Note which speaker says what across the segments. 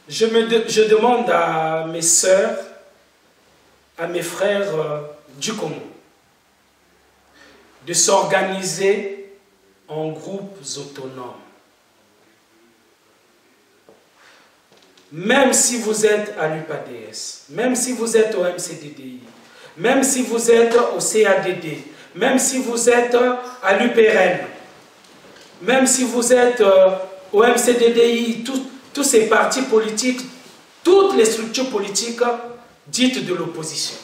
Speaker 1: Je demande à mes sœurs, à mes frères du Congo, de s'organiser en groupes autonomes. Même si vous êtes à l'UPADS, même si vous êtes au MCDDI, même si vous êtes au CADD, même si vous êtes à l'UPRN, même si vous êtes au MCDDI, tous ces partis politiques, toutes les structures politiques dites de l'opposition.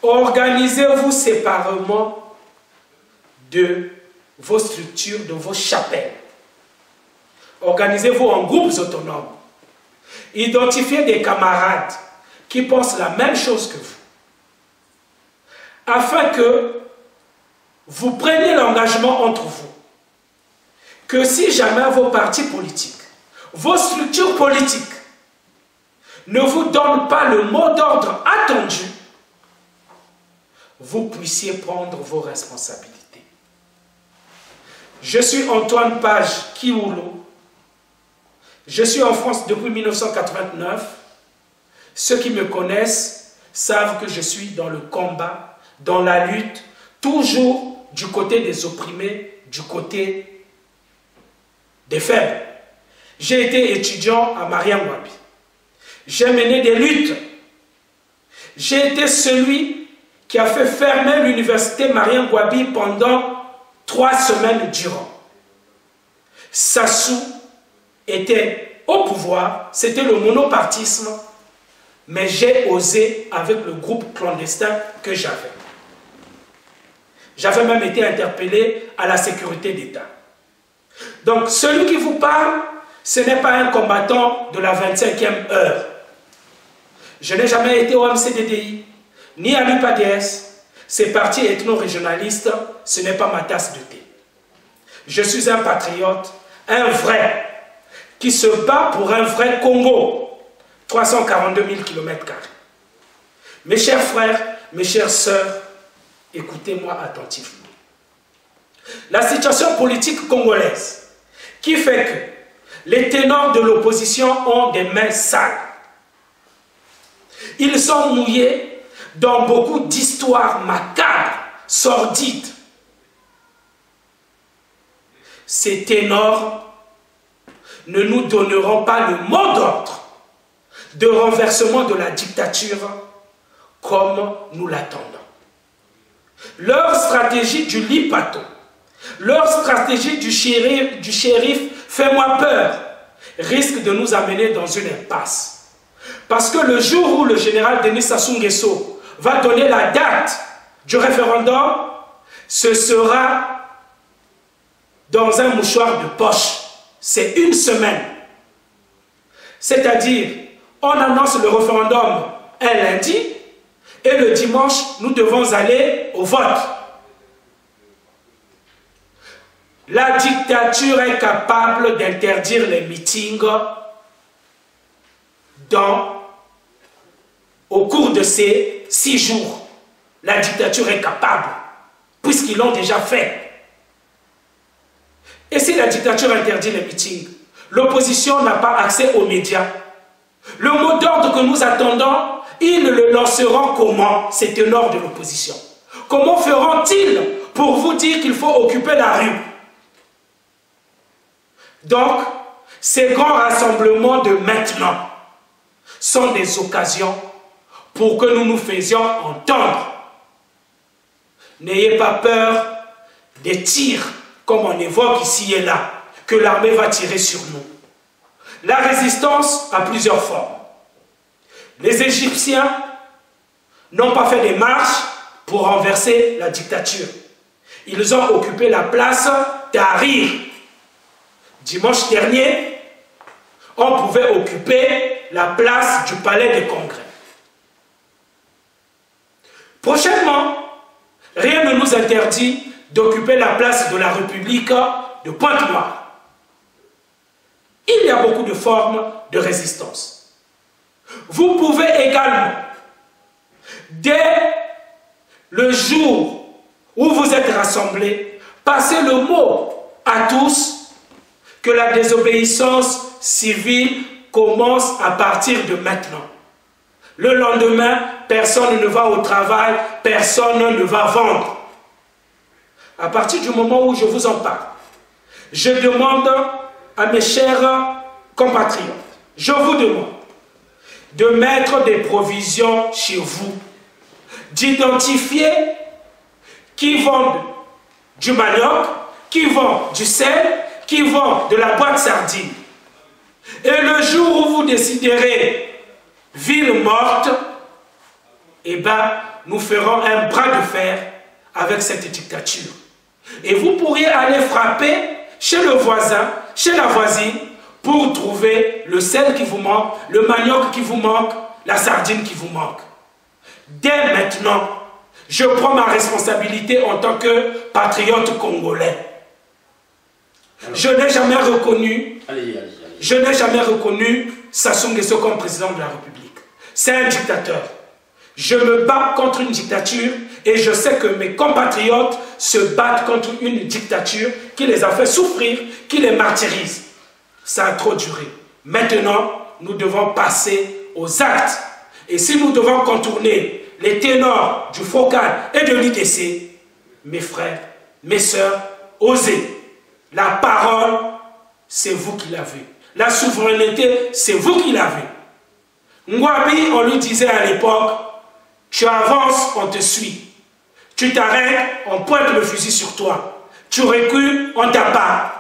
Speaker 1: Organisez-vous séparément de vos structures, de vos chapelles. Organisez-vous en groupes autonomes. Identifiez des camarades qui pensent la même chose que vous, afin que vous preniez l'engagement entre vous que si jamais vos partis politiques, vos structures politiques ne vous donnent pas le mot d'ordre attendu, vous puissiez prendre vos responsabilités. Je suis Antoine Page Kiwulu. Je suis en France depuis 1989. Ceux qui me connaissent savent que je suis dans le combat, dans la lutte, toujours du côté des opprimés, du côté des faibles. J'ai été étudiant à Mariam Wabi. J'ai mené des luttes. J'ai été celui qui a fait fermer l'université Mariam Wabi pendant 3 semaines durant. Sassou était au pouvoir, c'était le monopartisme, mais j'ai osé avec le groupe clandestin que j'avais. J'avais même été interpellé à la sécurité d'État. Donc, celui qui vous parle, ce n'est pas un combattant de la 25e heure. Je n'ai jamais été au MCDDI, ni à l'UPADS. Ces partis ethno-régionalistes, ce n'est pas ma tasse de thé. Je suis un patriote, un vrai, qui se bat pour un vrai Congo. 342 000 km². Mes chers frères, mes chères sœurs, écoutez-moi attentivement. La situation politique congolaise qui fait que les ténors de l'opposition ont des mains sales. Ils sont mouillés dans beaucoup d'histoires macabres, sordides. Ces ténors ne nous donneront pas le mot d'ordre de renversement de la dictature comme nous l'attendons. Leur stratégie du lipato, leur stratégie du shérif fais-moi peur, risque de nous amener dans une impasse. Parce que le jour où le général Denis Sassou Nguesso va donner la date du référendum, ce sera dans un mouchoir de poche. C'est une semaine. C'est-à-dire, on annonce le référendum un lundi et le dimanche, nous devons aller au vote. La dictature est capable d'interdire les meetings au cours de ces 6 jours. La dictature est capable, puisqu'ils l'ont déjà fait. Et si la dictature interdit les meetings, l'opposition n'a pas accès aux médias. Le mot d'ordre que nous attendons, ils le lanceront comment, ces ténors de l'opposition? Comment feront-ils pour vous dire qu'il faut occuper la rue? Donc, ces grands rassemblements de maintenant sont des occasions pour que nous nous faisions entendre. N'ayez pas peur des tirs, comme on évoque ici et là, que l'armée va tirer sur nous. La résistance a plusieurs formes. Les Égyptiens n'ont pas fait des marches pour renverser la dictature. Ils ont occupé la place Tahrir. Dimanche dernier, on pouvait occuper la place du palais des congrès. Prochainement, rien ne nous interdit d'occuper la place de la République de Pointe-Noire. Il y a beaucoup de formes de résistance. Vous pouvez également, dès le jour où vous êtes rassemblés, passer le mot à tous que la désobéissance civile commence à partir de maintenant. Le lendemain, personne ne va au travail, personne ne va vendre. À partir du moment où je vous en parle, je demande à mes chers compatriotes, je vous demande de mettre des provisions chez vous, d'identifier qui vendent du manioc, qui vendent du sel, qui vendent de la boîte sardine. Et le jour où vous déciderez ville morte, eh bien, nous ferons un bras de fer avec cette dictature. Et vous pourriez aller frapper chez le voisin, chez la voisine, pour trouver le sel qui vous manque, le manioc qui vous manque, la sardine qui vous manque. Dès maintenant, je prends ma responsabilité en tant que patriote congolais. Je n'ai jamais reconnu, je n'ai jamais reconnu Sassou Nguesso comme président de la République. C'est un dictateur. Je me bats contre une dictature et je sais que mes compatriotes se battent contre une dictature qui les a fait souffrir, qui les martyrise. Ça a trop duré. Maintenant, nous devons passer aux actes. Et si nous devons contourner les ténors du FOCAN et de l'IDC, mes frères, mes sœurs, osez. La parole, c'est vous qui l'avez. La souveraineté, c'est vous qui l'avez. Ngouabi, on lui disait à l'époque, tu avances, on te suit. Tu t'arrêtes, on pointe le fusil sur toi. Tu recules, on t'abat.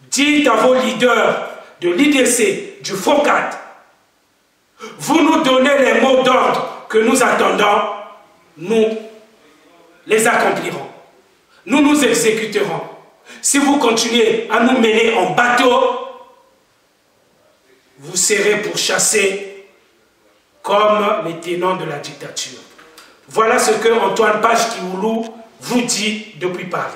Speaker 1: Dites à vos leaders de l'IDC, du FOCAT, vous nous donnez les mots d'ordre que nous attendons, nous les accomplirons. Nous nous exécuterons. Si vous continuez à nous mener en bateau, vous serez pourchassés comme les tenants de la dictature. Voilà ce que Antoine Page Kioulou vous dit depuis Paris.